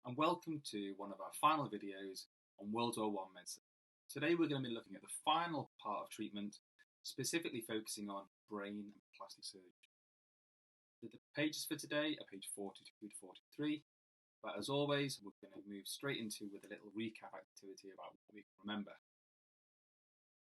and welcome to one of our final videos on WW1 medicine. Today we're going to be looking at the final part of treatment, specifically focusing on brain and plastic surgery. The pages for today are page 42 to 43, but as always we're going to move straight into with a little recap activity about what we can remember.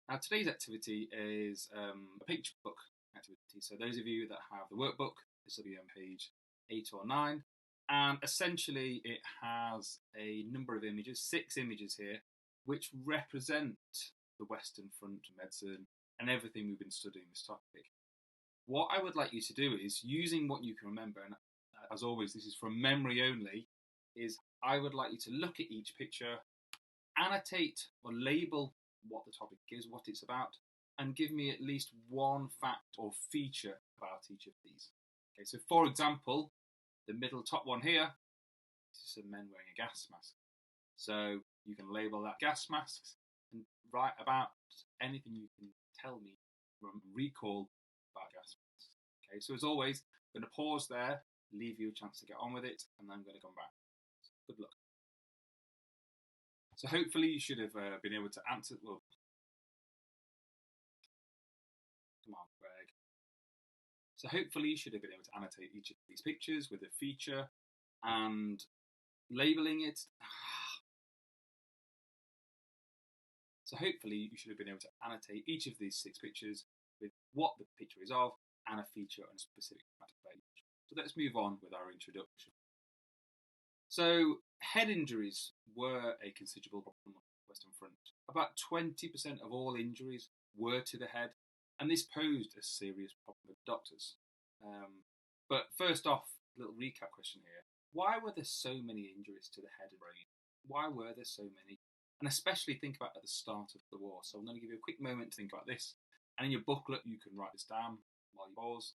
Now today's activity is a picture book activity, so those of you that have the workbook, this will be on page 8 or 9, and essentially it has a number of images, 6 images here, which represent the Western Front of medicine and everything we've been studying this topic. What I would like you to do is, using what you can remember, and as always this is from memory only, is I would like you to look at each picture, annotate or label what the topic is, what it's about, and give me at least one fact or feature about each of these. Okay, so for example, the middle top one here, this is some men wearing a gas mask. So you can label that gas masks and write about anything you can tell me, recall about gas masks. Okay, so as always, I'm going to pause there, leave you a chance to get on with it, and then I'm going to come back. So good luck. So hopefully you should have been able to answer, well, come on, Greg. So hopefully you should have been able to annotate each of these pictures with a feature and labeling it. So hopefully you should have been able to annotate each of these 6 pictures with what the picture is of and a feature on a specific fact about each. So let's move on with our introduction. So head injuries were a considerable problem on the Western Front. About 20% of all injuries were to the head, and this posed a serious problem with doctors. But first off, a little recap question here. Why were there so many injuries to the head and brain? Why were there so many? And especially think about at the start of the war. So I'm going to give you a quick moment to think about this. And in your booklet, you can write this down while you pause.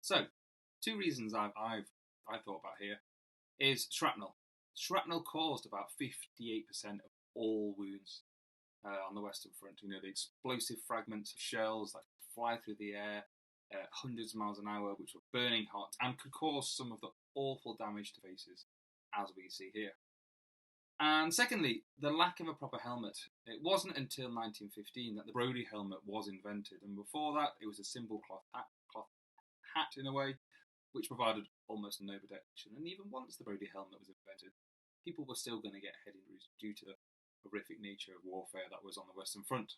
So, 2 reasons I've thought about here is shrapnel. Shrapnel caused about 58% of all wounds on the Western Front. You know, the explosive fragments of shells that fly through the air hundreds of miles an hour, which were burning hot and could cause some of the awful damage to faces, as we see here. And secondly, the lack of a proper helmet. It wasn't until 1915 that the Brodie helmet was invented, and before that it was a simple cloth hat in a way, which provided almost no protection. And even once the Brodie helmet was invented, people were still going to get head injuries due to the horrific nature of warfare that was on the Western Front.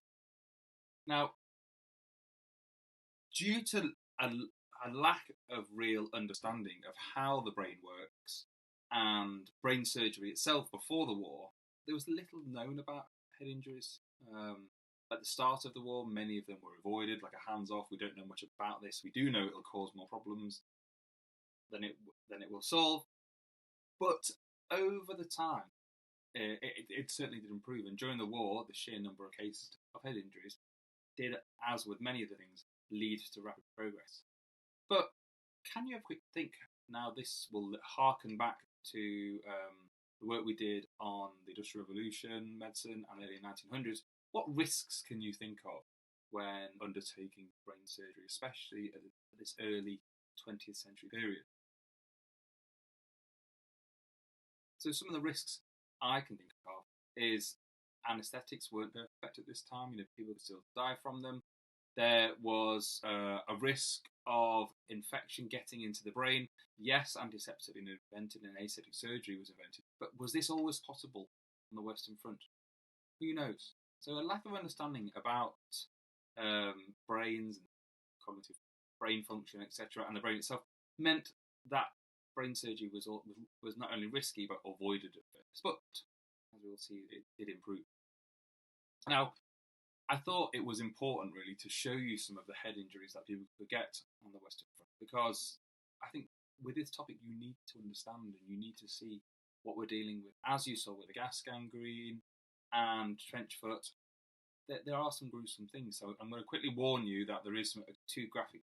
Now, due to a lack of real understanding of how the brain works and brain surgery itself before the war, there was little known about head injuries. At the start of the war, many of them were avoided, like a hands-off. We don't know much about this. We do know it'll cause more problems than it will solve. But over the time, it certainly did improve. And during the war, the sheer number of cases of head injuries did, as with many of the things, lead to rapid progress. But can you have a quick think? Now this will harken back to the work we did on the Industrial Revolution, medicine, and early 1900s. What risks can you think of when undertaking brain surgery, especially at this early 20th century period? So some of the risks I can think of is anaesthetics weren't perfect at this time. You know, people could still die from them. There was a risk of infection getting into the brain. Yes, antiseptic had been invented and aseptic surgery was invented, but was this always possible on the Western Front? Who knows? So a lack of understanding about brains and cognitive brain function, etc., and the brain itself meant that brain surgery was not only risky but avoided at first. But as we'll see, it did improve. Now, I thought it was important really to show you some of the head injuries that people could get on the Western Front, because I think with this topic you need to understand and you need to see what we're dealing with. As you saw with the gas gangrene and trench foot, there are some gruesome things. So I'm going to quickly warn you that there is 2 graphic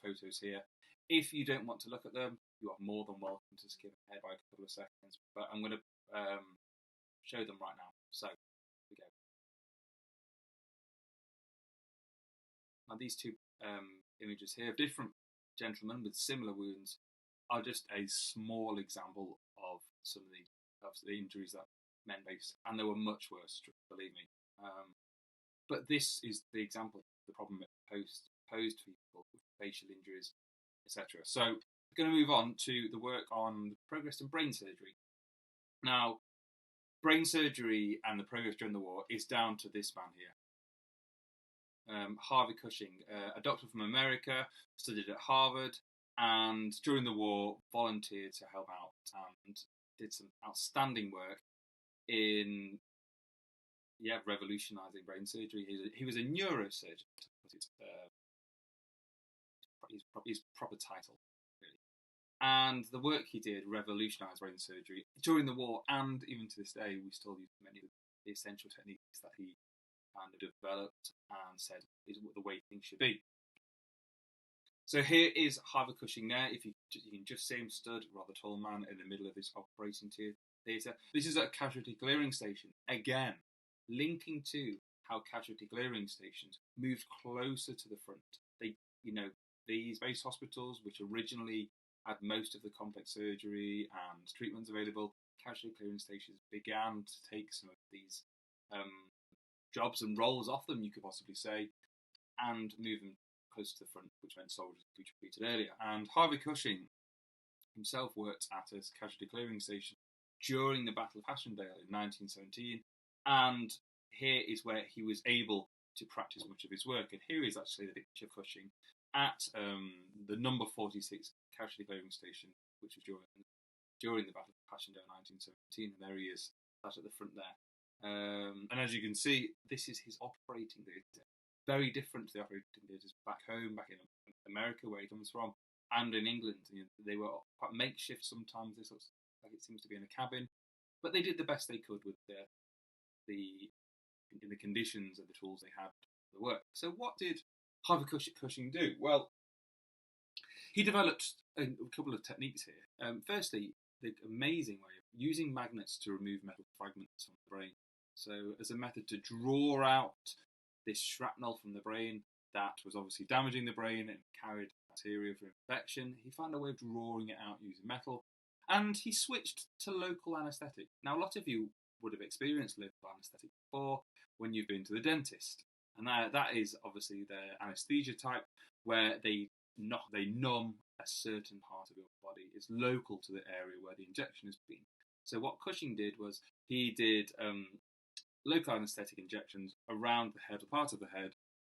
photos here. If you don't want to look at them, you are more than welcome to skip ahead by a couple of seconds. But I'm going to show them right now. So here we go. Now these 2 images here of different gentlemen with similar wounds are just a small example of some of the injuries that men faced, and there were much worse, believe me. But this is the example of the problem it posed to people with facial injuries, etc. So we're going to move on to the work on the progress in brain surgery. Now, brain surgery and the progress during the war is down to this man here. Harvey Cushing, a doctor from America, studied at Harvard, and during the war volunteered to help out and did some outstanding work in revolutionising brain surgery. He was a neurosurgeon, to put it his proper title, really. And the work he did revolutionised brain surgery during the war, and even to this day we still use many of the essential techniques that he kind of developed and said is the way things should be. So here is Harvey Cushing there. If you can just see him stood, rather tall man in the middle of this operating theatre. This is at a casualty clearing station. Again, linking to how casualty clearing stations moved closer to the front. These base hospitals, which originally had most of the complex surgery and treatments available, casualty clearing stations began to take some of these jobs and roles off them, you could possibly say, and move them close to the front, which meant soldiers, which we treated earlier. And Harvey Cushing himself worked at a casualty clearing station during the Battle of Passchendaele in 1917, and here is where he was able to practice much of his work. And here is actually the picture of Cushing at the number 46 casualty clearing station, which was during the Battle of Passchendaele 1917, and there he is, sat at the front there. And as you can see, this is his operating theatre. Very different to the operating theatres back home, back in America, where he comes from, and in England. They were quite makeshift sometimes. This looks like it seems to be in a cabin, but they did the best they could with the conditions and the tools they had for the work. So what did Harvey Cushing do? Well, he developed a couple of techniques here. Firstly, the amazing way of using magnets to remove metal fragments from the brain. So as a method to draw out this shrapnel from the brain that was obviously damaging the brain and carried bacteria for infection, he found a way of drawing it out using metal, and he switched to local anaesthetic. Now, a lot of you would have experienced local anaesthetic before when you've been to the dentist, and that is obviously the anaesthesia type where they numb a certain part of your body. It's local to the area where the injection has been. So what Cushing did was he did local anaesthetic injections around the head, or part of the head,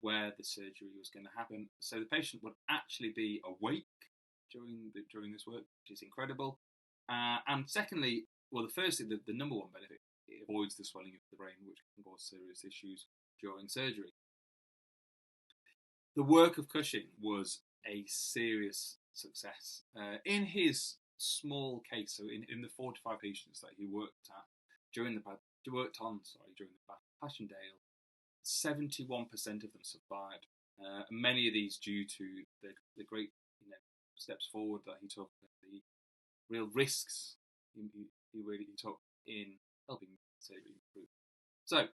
where the surgery was going to happen. So the patient would actually be awake during this work, which is incredible. And secondly, well, firstly, the number one benefit, it avoids the swelling of the brain, which can cause serious issues during surgery. The work of Cushing was a serious success. In his small case, so in the 45 patients that he worked on during the Battle of Passchendaele, 71% of them survived. Many of these due to the great steps forward that he took, the real risks he took in helping surgery improve. So,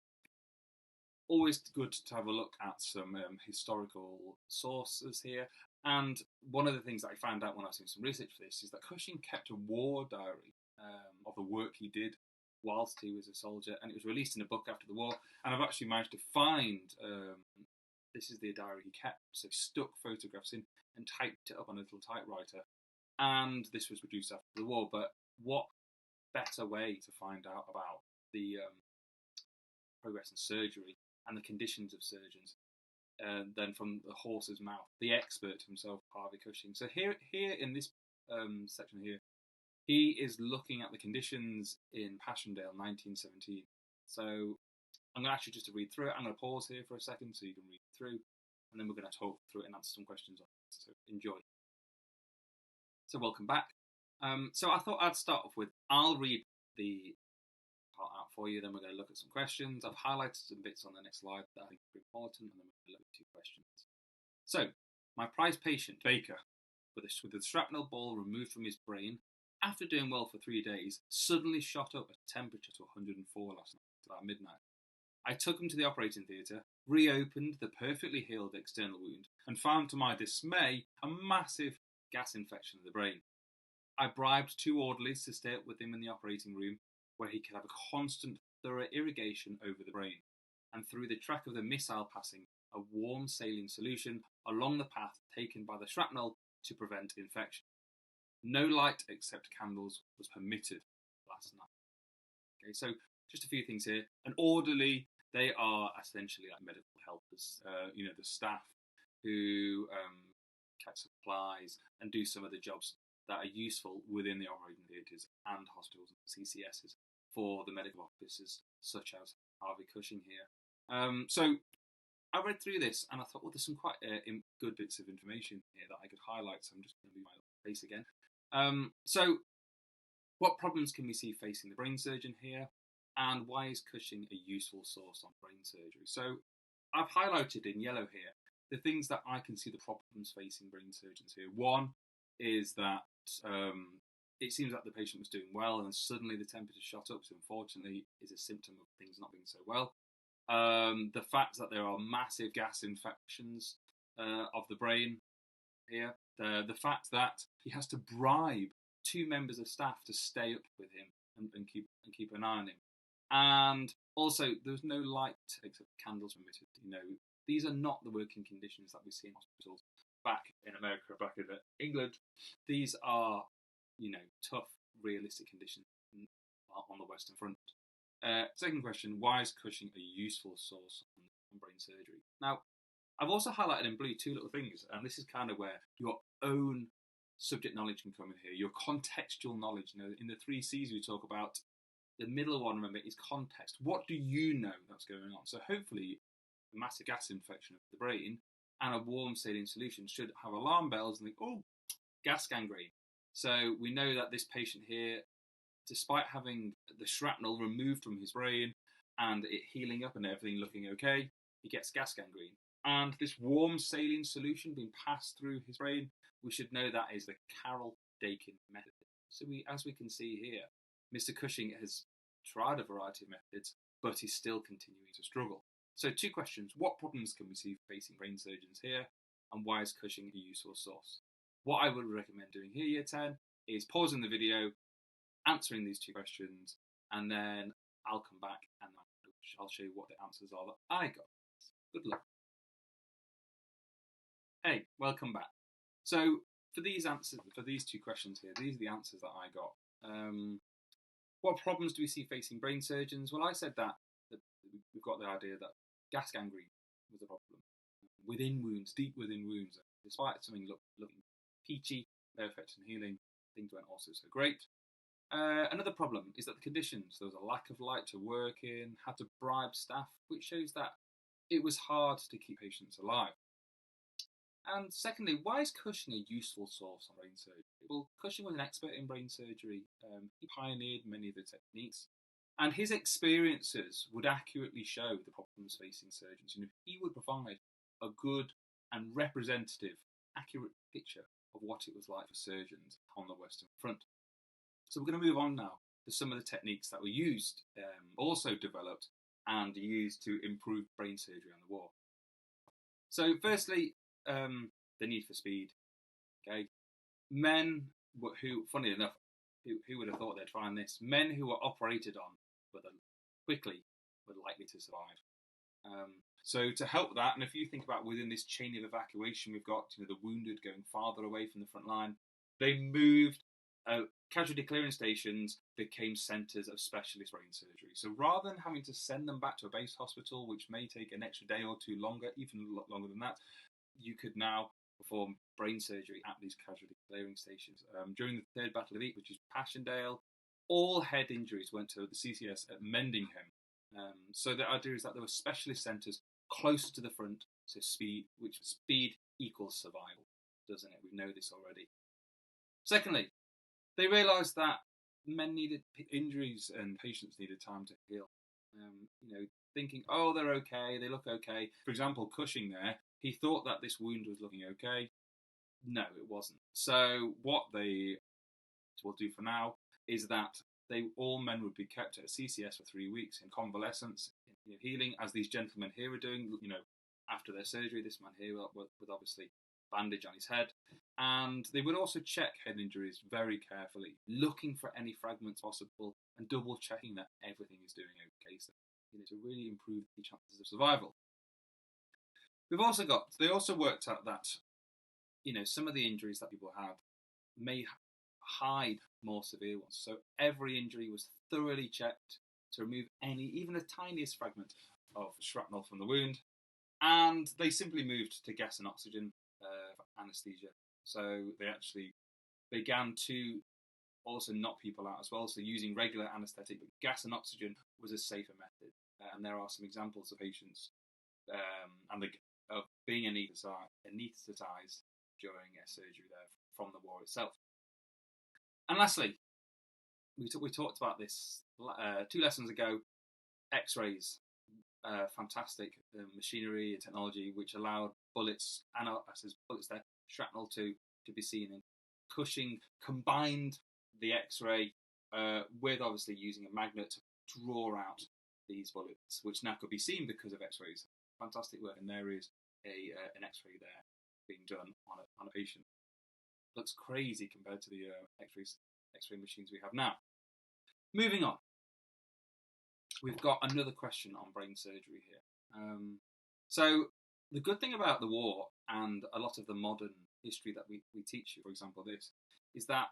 always good to have a look at some historical sources here. And one of the things that I found out when I was doing some research for this is that Cushing kept a war diary of the work he did whilst he was a soldier, and it was released in a book after the war. And I've actually managed to find this is the diary he kept. So he stuck photographs in and typed it up on a little typewriter, and this was produced after the war. But what better way to find out about the progress in surgery and the conditions of surgeons than from the horse's mouth, the expert himself, Harvey Cushing. So here in this section here, he is looking at the conditions in Passchendaele 1917. So I'm going to actually just to read through it. I'm going to pause here for a second so you can read through, and then we're going to talk through it and answer some questions on it. So enjoy. So welcome back. So I thought I'd start off with, I'll read the part out for you, then we're going to look at some questions. I've highlighted some bits on the next slide that I think are important, and then we're going to look at 2 questions. So, my prized patient, Baker, with the shrapnel ball removed from his brain, after doing well for 3 days, suddenly shot up a temperature to 104 last night, about midnight. I took him to the operating theatre, reopened the perfectly healed external wound, and found to my dismay a massive gas infection of the brain. I bribed 2 orderlies to stay up with him in the operating room, where he could have a constant, thorough irrigation over the brain, and through the track of the missile passing a warm saline solution along the path taken by the shrapnel to prevent infection. No light except candles was permitted last night. Okay, so just a few things here. An orderly, they are essentially like medical helpers, the staff who catch supplies and do some of the jobs that are useful within the operating theatres and hospitals and CCSs for the medical officers, such as Harvey Cushing here. So I read through this and I thought, well, there's some quite good bits of information here that I could highlight, so I'm just going to move my face again. So what problems can we see facing the brain surgeon here, and why is Cushing a useful source on brain surgery? So I've highlighted in yellow here the things that I can see the problems facing brain surgeons here. One is that it seems like the patient was doing well and then suddenly the temperature shot up, so unfortunately is a symptom of things not being so well. The fact that there are massive gas infections of the brain here. The fact that he has to bribe 2 members of staff to stay up with him and keep an eye on him. And also, there's no light except candles permitted. These are not the working conditions that we see in hospitals back in America, back in England. These are, tough, realistic conditions on the Western Front. Second question, why is Cushing a useful source on brain surgery? Now, I've also highlighted in blue 2 little things, and this is kind of where your own subject knowledge can come in here, your contextual knowledge. In the 3 C's we talk about, the middle one, remember, is context. What do you know that's going on? So hopefully a massive gas infection of the brain and a warm saline solution should have alarm bells and think, oh, gas gangrene. So we know that this patient here, despite having the shrapnel removed from his brain and it healing up and everything looking okay, he gets gas gangrene. And this warm saline solution being passed through his brain, we should know that is the Carroll-Dakin method. So as we can see here, Mr. Cushing has tried a variety of methods, but he's still continuing to struggle. So 2 questions. What problems can we see facing brain surgeons here? And why is Cushing a useful source? What I would recommend doing here, Year 10, is pausing the video, answering these 2 questions, and then I'll come back and I'll show you what the answers are that I got. Good luck. Hey, welcome back. So for these 2 questions here, these are the answers that I got. What problems do we see facing brain surgeons? Well, I said that we've got the idea that gas gangrene was a problem within wounds, deep within wounds. Despite something looking peachy, perfect and healing, things weren't also so great. Another problem is that the conditions, there was a lack of light to work in, had to bribe staff, which shows that it was hard to keep patients alive. And secondly, why is Cushing a useful source on brain surgery? Well, Cushing was an expert in brain surgery. He pioneered many of the techniques, and his experiences would accurately show the problems facing surgeons. He would provide a good and representative, accurate picture of what it was like for surgeons on the Western Front. So we're going to move on now to some of the techniques that were used, also developed and used to improve brain surgery on the war. So firstly, the need for speed. Okay, men who, funny enough, who would have thought they'd find this? Men who were operated on quickly were likely to survive. So to help that, and if you think about within this chain of evacuation, we've got the wounded going farther away from the front line. They moved. Casualty clearing stations became centres of specialist brain surgery. So rather than having to send them back to a base hospital, which may take an extra day or 2 longer, even longer than that, you could now perform brain surgery at these casualty clearing stations. During the Third Battle of Ypres, which is Passchendaele, all head injuries went to the CCS at Mendingham. So the idea is that there were specialist centres closer to the front, so speed equals survival, doesn't it? We know this already. Secondly, they realised that men needed injuries and patients needed time to heal. Thinking, oh, they're okay, they look okay. For example, Cushing there, he thought that this wound was looking okay. No, it wasn't. So what they will do for now is that all men would be kept at a CCS for 3 weeks in convalescence, healing, as these gentlemen here are doing. After their surgery, this man here with obviously bandage on his head, and they would also check head injuries very carefully, looking for any fragments possible and double checking that everything is doing okay, so to really improve the chances of survival. They also worked out that some of the injuries that people had may hide more severe ones, so every injury was thoroughly checked to remove even the tiniest fragment of shrapnel from the wound, and they simply moved to gas and oxygen anesthesia. So they actually began to also knock people out as well, so using regular anaesthetic, but gas and oxygen was a safer method. And there are some examples of patients of being anaesthetised during a surgery there from the war itself. And lastly, we talked about this 2 lessons ago, X-rays. Fantastic machinery and technology which allowed bullets, and bullets there, shrapnel to be seen. And Cushing combined the X-ray with obviously using a magnet to draw out these bullets, which now could be seen because of X-rays. Fantastic work, and there is an X-ray there being done on a patient. Looks crazy compared to the X-ray machines we have now. Moving on. We've got another question on brain surgery here. So the good thing about the war and a lot of the modern history that we teach you, for example this, is that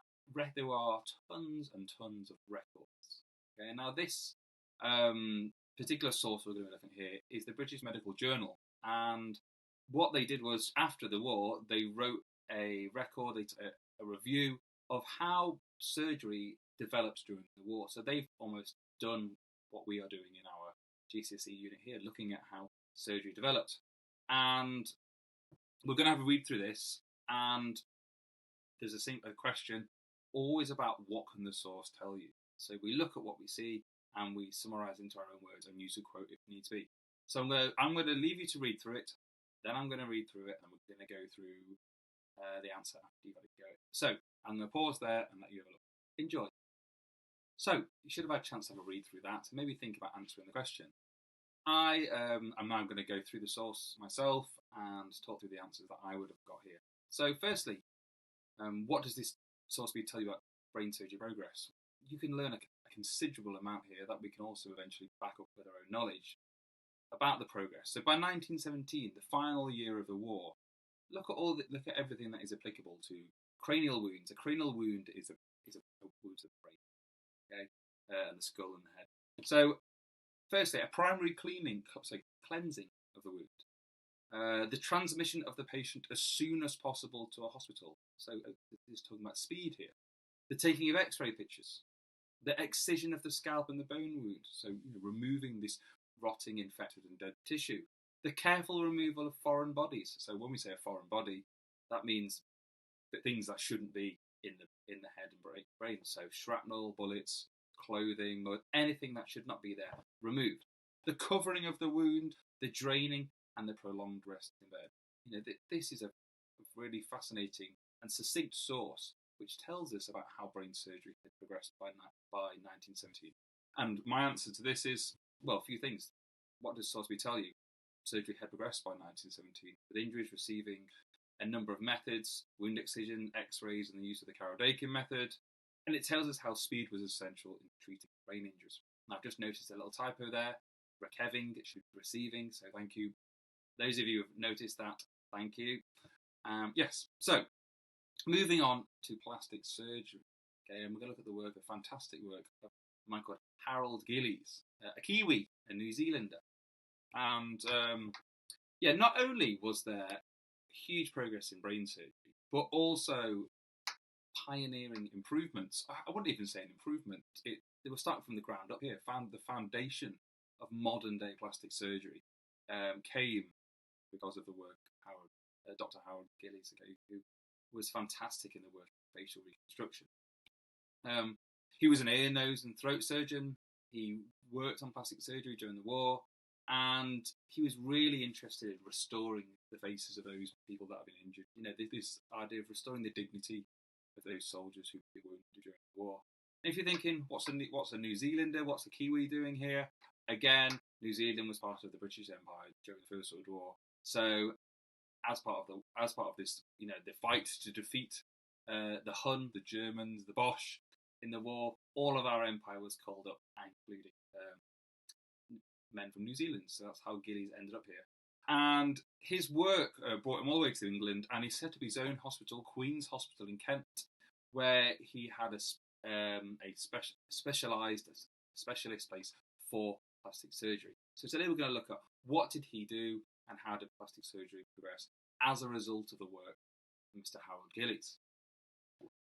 there are tons and tons of records. Okay, now this particular source we're going to be looking at here is the British Medical Journal, and what they did was, after the war, they wrote a record, a review of how surgery developed during the war. So they've almost done what we are doing in our GCSE unit here, looking at how surgery developed. And we're going to have a read through this, and there's a question always about what can the source tell you. So we look at what we see and we summarise into our own words and use a quote if needs be. So I'm going to leave you to read through it, then I'm going to read through it, and we're going to go through the answer after you've had a go. So I'm going to pause there and let you have a look. Enjoy. So you should have had a chance to have a read through that, maybe think about answering the question. I am now going to go through the source myself and talk through the answers that I would have got here. So firstly, what does this source tell you about brain surgery progress? You can learn a considerable amount here that we can also eventually back up with our own knowledge about the progress. So by 1917, the final year of the war, look at everything that is applicable to cranial wounds. A cranial wound is a wound to the brain, okay, and the skull and the head. So firstly, a primary cleansing of the wound. The transmission of the patient as soon as possible to a hospital. So this is talking about speed here. The taking of X-ray pictures. The excision of the scalp and the bone wound. So removing this rotting, infected and dead tissue. The careful removal of foreign bodies. So when we say a foreign body, that means that things that shouldn't be in the head and brain. So shrapnel, bullets, clothing, anything that should not be there, removed. The covering of the wound, the draining, and the prolonged rest in bed. This is a really fascinating and succinct source which tells us about how brain surgery had progressed by 1917. And my answer to this is, well, a few things. What does Salisbury tell you? Surgery had progressed by 1917, with injuries receiving a number of methods: wound excision, X-rays, and the use of the Karol-Dakin method. And it tells us how speed was essential in treating brain injuries. And I've just noticed a little typo there. Rekeving, it should be receiving, so thank you. Those of you who have noticed that, thank you. Yes, so moving on to plastic surgery. Okay, and we're going to look at the fantastic work of a man called Harold Gillies, a Kiwi, a New Zealander. And not only was there huge progress in brain surgery, but also pioneering improvements. I wouldn't even say an improvement. They were starting from the ground up here. Found the foundation of modern day plastic surgery came because of the work of Dr. Harold Gillies, who was fantastic in the work of facial reconstruction. He was an ear, nose and throat surgeon. He worked on plastic surgery during the war, and he was really interested in restoring the faces of those people that have been injured. This idea of restoring the dignity of those soldiers who were wounded during the war. If you're thinking, what's a New Zealander, what's a Kiwi doing here? Again, New Zealand was part of the British Empire during the First World War. So, as part of this, the fight to defeat the Hun, the Germans, the Bosch in the war, all of our empire was called up, including men from New Zealand. So that's how Gillies ended up here. And his work brought him all the way to England, and he set up his own hospital, Queen's Hospital in Kent, where he had a specialist place for plastic surgery. So today we're going to look at what did he do and how did plastic surgery progress as a result of the work of Mr. Harold Gillies.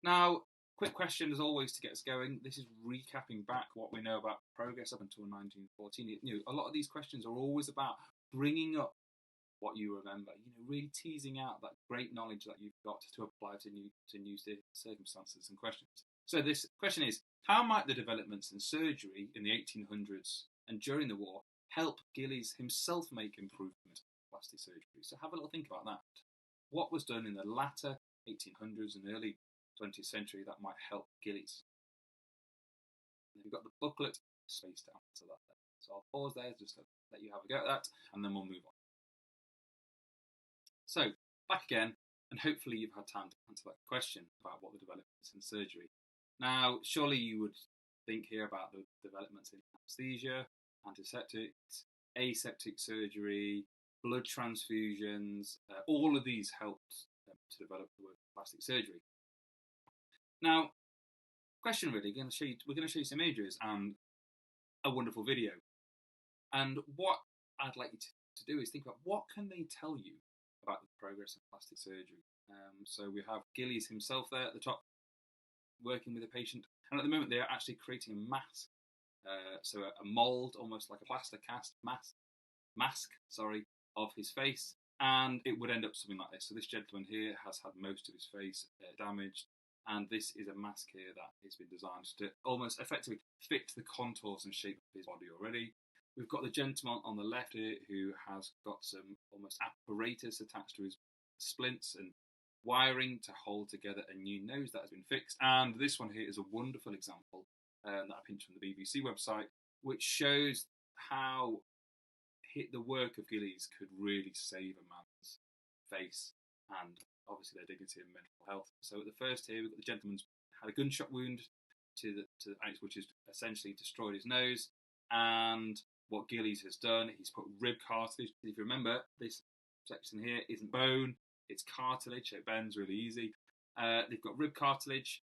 Now, quick question as always to get us going. This is recapping back what we know about progress up until 1914. A lot of these questions are always about bringing up what you remember, really teasing out that great knowledge that you've got to apply to new circumstances and questions. So this question is, how might the developments in surgery in the 1800s and during the war help Gillies himself make improvement in plastic surgery? So have a little think about that. What was done in the latter 1800s and early 20th century that might help Gillies? And we've got the booklet spaced out to that there. So I'll pause there just to let you have a go at that, and then we'll move on. So, back again, and hopefully you've had time to answer that question about what the developments in surgery. Now, surely you would think here about the developments in anesthesia, antiseptics, aseptic surgery, blood transfusions. All of these helped to develop the work of plastic surgery. Now, question really, we're going to show you some images and a wonderful video. And what I'd like you to do is think about what can they tell you about the progress of plastic surgery. So we have Gillies himself there at the top, working with a patient, and at the moment they are actually creating a mask. So a mould, almost like a plaster cast mask, of his face, and it would end up something like this. So this gentleman here has had most of his face damaged, and this is a mask here that has been designed to almost effectively fit the contours and shape of his body already. We've got the gentleman on the left here who has got some almost apparatus attached to his splints and wiring to hold together a new nose that has been fixed. And this one here is a wonderful example that I pinched from the BBC website, which shows how the work of Gillies could really save a man's face and obviously their dignity and mental health. So at the first here, we've got the gentleman's had a gunshot wound to the which has essentially destroyed his nose. And what Gillies has done, he's put rib cartilage. If you remember, this section here isn't bone, it's cartilage, so it bends really easy. They've got rib cartilage,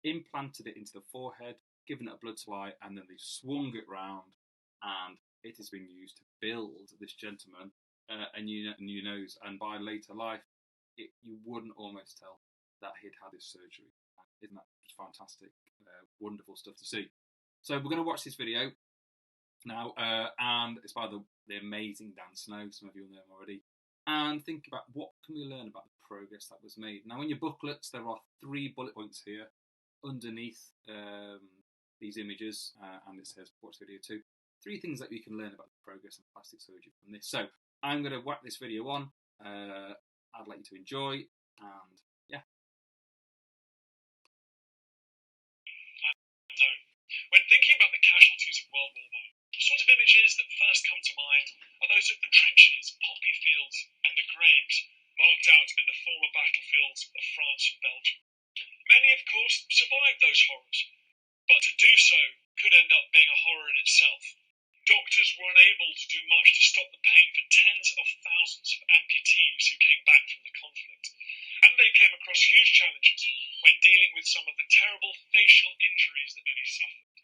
implanted it into the forehead, given it a blood supply, and then they've swung it round, and it has been used to build this gentleman a new nose. And by later life, you wouldn't almost tell that he'd had this surgery. Isn't that just fantastic? Wonderful stuff to see. So we're going to watch this video now, and it's by the amazing Dan Snow. Some of you will know him already. And think about what can we learn about the progress that was made. Now, in your booklets, there are 3 bullet points here underneath these images, and it says watch video 2. 3 things that you can learn about the progress of plastic surgery from this. So I'm going to whack this video on. I'd like you to enjoy, and yeah. When thinking about the casualties of World War I, the sort of images that first come to mind are those of the trenches, poppy fields, and the graves marked out in the former battlefields of France and Belgium. Many, of course, survived those horrors, but to do so could end up being a horror in itself. Doctors were unable to do much to stop the pain for tens of thousands of amputees who came back from the conflict, and they came across huge challenges when dealing with some of the terrible facial injuries that many suffered.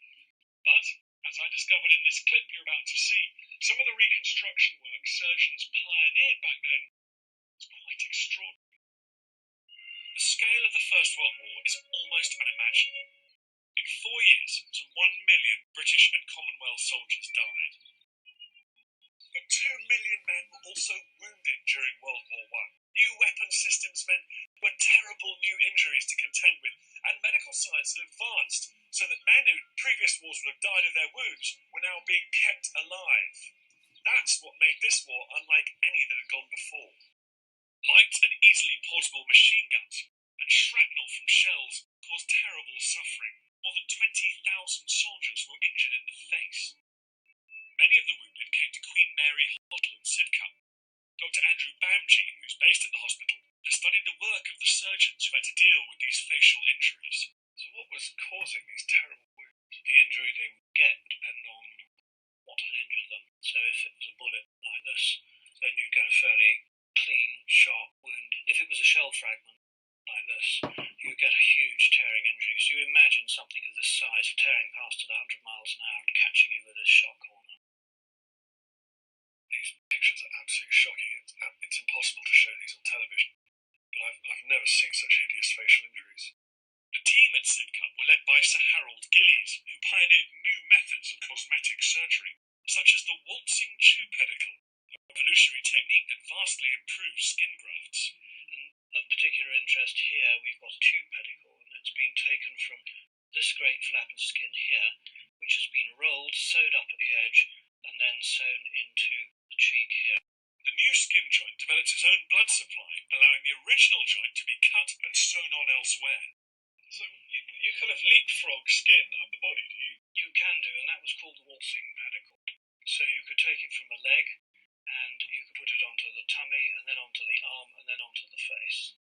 But, as I discovered in this clip you're about to see, some of the reconstruction work surgeons pioneered back then was quite extraordinary. The scale of the First World War is almost unimaginable. In 4 years, some 1 million British and Commonwealth soldiers died. But 2 million men were also wounded during World War I. New weapon systems meant there were terrible new injuries to contend with, and medical science had advanced so that men who in previous wars would have died of their wounds were now being kept alive. That's what made this war unlike any that had gone before. Light and easily portable machine guns and shrapnel from shells caused terrible suffering. More than 20,000 surgeons who had to deal with these facial injuries. So what was causing these terrible wounds? The injury they would get would depend on what had injured them. So if it was a bullet like this, then you'd get a fairly clean, sharp wound. If it was a shell fragment like this, you'd get a huge tearing injury. So you imagine something of this size tearing past at 100 miles an hour and catching you with this shot corner. These pictures are absolutely shocking. It's impossible to show these on television, but I've never seen such hideous facial injuries. The team at Sidcup were led by Sir Harold Gillies, who pioneered new methods of cosmetic surgery, such as the waltzing chew pedicle, a revolutionary technique that vastly improves skin grafts. And of particular interest here, we've got a tube pedicle, and it's been taken from this great flap of skin here, which has been rolled, sewed up at the edge, and then sewn into the cheek here. The new skin joint develops its own blood supply, allowing the original joint to be cut and sewn on elsewhere. So you kind of leapfrog skin up the body, do you? You can do, and that was called the waltzing pedicle. So you could take it from the leg, and you could put it onto the tummy, and then onto the arm, and then onto the face.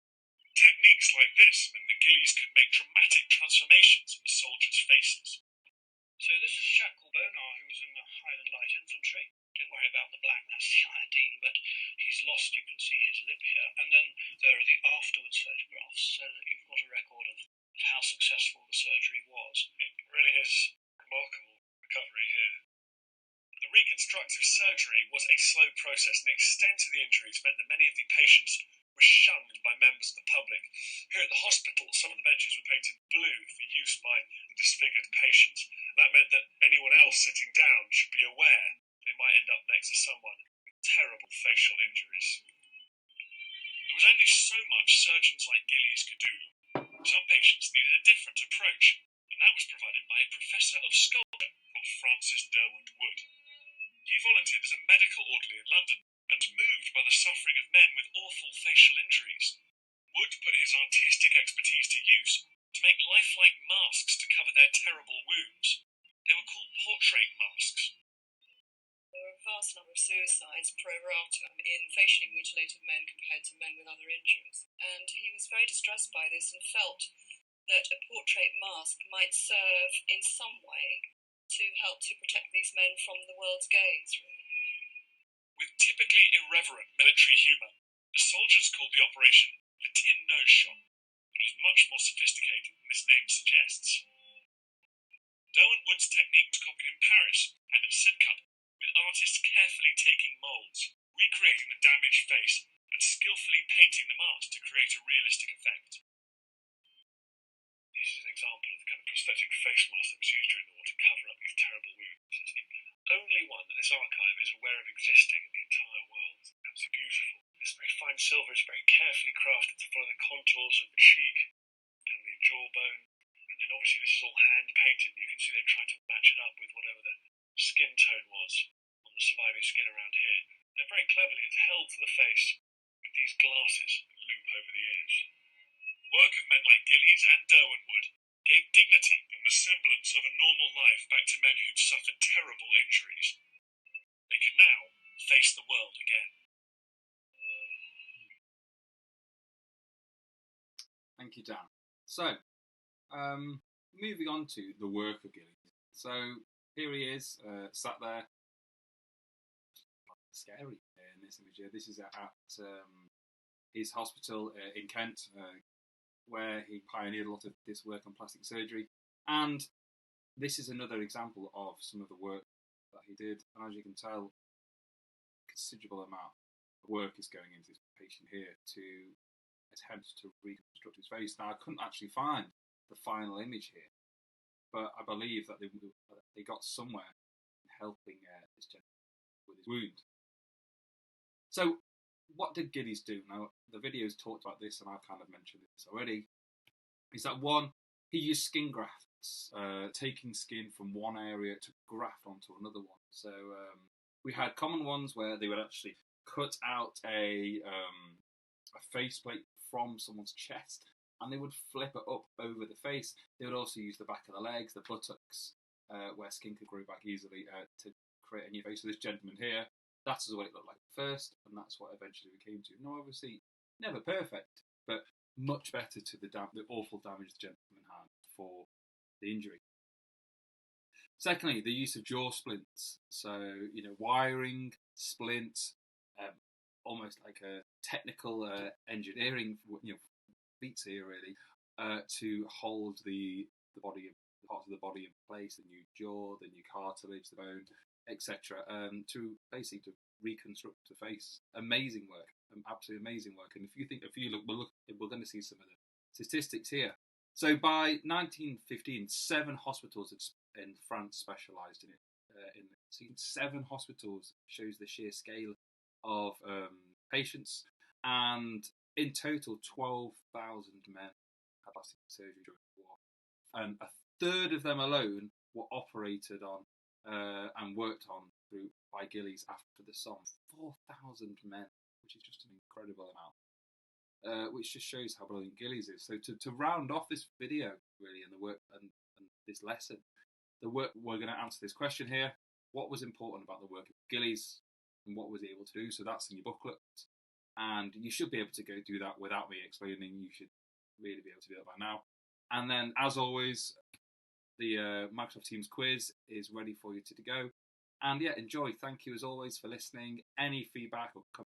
Techniques like this meant the Gillies could make dramatic transformations in the soldiers' faces. So this is a chap called Bonar who was in the Highland Light Infantry. Don't worry about the black, that's the iodine, but he's lost, you can see his lip here. And then there are the afterwards photographs, so that you've got a record of how successful the surgery was. It really is remarkable recovery here. The reconstructive surgery was a slow process, and the extent of the injuries meant that many of the patients were shunned by members of the public. Here at the hospital, some of the benches were painted blue for use by the disfigured patients. And that meant that anyone else sitting down should be aware they might end up next to someone with terrible facial injuries. There was only so much surgeons like Gillies could do. Some patients needed a different approach, and that was provided by a professor of sculpture called Francis Derwent Wood. He volunteered as a medical orderly in London, and moved by the suffering of men with awful facial injuries. Wood put his artistic expertise to use to make lifelike masks to cover their terrible wounds. They were called portrait masks. There were a vast number of suicides pro rata in facially mutilated men compared to men with other injuries, and he was very distressed by this and felt that a portrait mask might serve in some way to help to protect these men from the world's gaze, really. With typically irreverent military humour, the soldiers called the operation the Tin Nose Shot, but it was much more sophisticated than this name suggests. Derwent Wood's technique was copied in Paris and at Sidcup, with artists carefully taking moulds, recreating the damaged face, and skillfully painting the mask to create a realistic effect. This is an example of the kind of prosthetic face mask that was used during the war to cover up these terrible wounds. It's the only one that this archive is aware of existing in the entire world. It's absolutely beautiful. This very fine silver is very carefully crafted to follow the contours of the cheek and the jawbone. And then obviously this is all hand painted, and you can see they try to match it up with whatever the skin tone was on the surviving skin around here. And then very cleverly it's held to the face with these glasses that loop over the ears. The work of men like Gillies and Derwent Wood gave dignity and the semblance of a normal life back to men who'd suffered terrible injuries. They could now face the world again. Thank you, Dan. So, moving on to the work of Gillies. So, here he is, sat there. Scary in this image here. This is at his hospital in Kent, where he pioneered a lot of this work on plastic surgery. And this is another example of some of the work that he did. And as you can tell, a considerable amount of work is going into this patient here to attempt to reconstruct his face. Now, I couldn't actually find the final image here, but I believe that they got somewhere in helping this gentleman with his wound. So, what did Gillies do? Now, the video's talked about this, and I've kind of mentioned this already. Is that one, he used skin grafts, taking skin from one area to graft onto another one. So, we had common ones where they would actually cut out a faceplate from someone's chest, and they would flip it up over the face. They would also use the back of the legs, the buttocks, where skin could grow back easily to create a new face. So this gentleman here, that's what it looked like at first, and that's what eventually we came to. Now, obviously, never perfect, but much better to the awful damage the gentleman had for the injury. Secondly, the use of jaw splints. So, wiring, splints, almost like a technical engineering, feats here really, to hold the body, the parts of the body in place, the new jaw, the new cartilage, the bone, etc. To basically to reconstruct the face. Amazing work, absolutely amazing work. And if you look, we're going to see some of the statistics here. So by 1915, 7 hospitals in France specialised in it. Seeing 7 hospitals shows the sheer scale of patients, and in total, 12,000 men had plastic surgery during the war, and a third of them alone were operated on and worked on by Gillies after the Somme. 4,000 men, which is just an incredible amount. Which just shows how brilliant Gillies is. So to round off this video, really, and the work and this lesson, we're going to answer this question here: what was important about the work of Gillies, and what was he able to do? So that's in your booklet, and you should be able to go do that without me explaining. You should really be able to do that by now. And then, as always, the Microsoft Teams quiz is ready for you to go. And yeah, enjoy. Thank you as always for listening. Any feedback or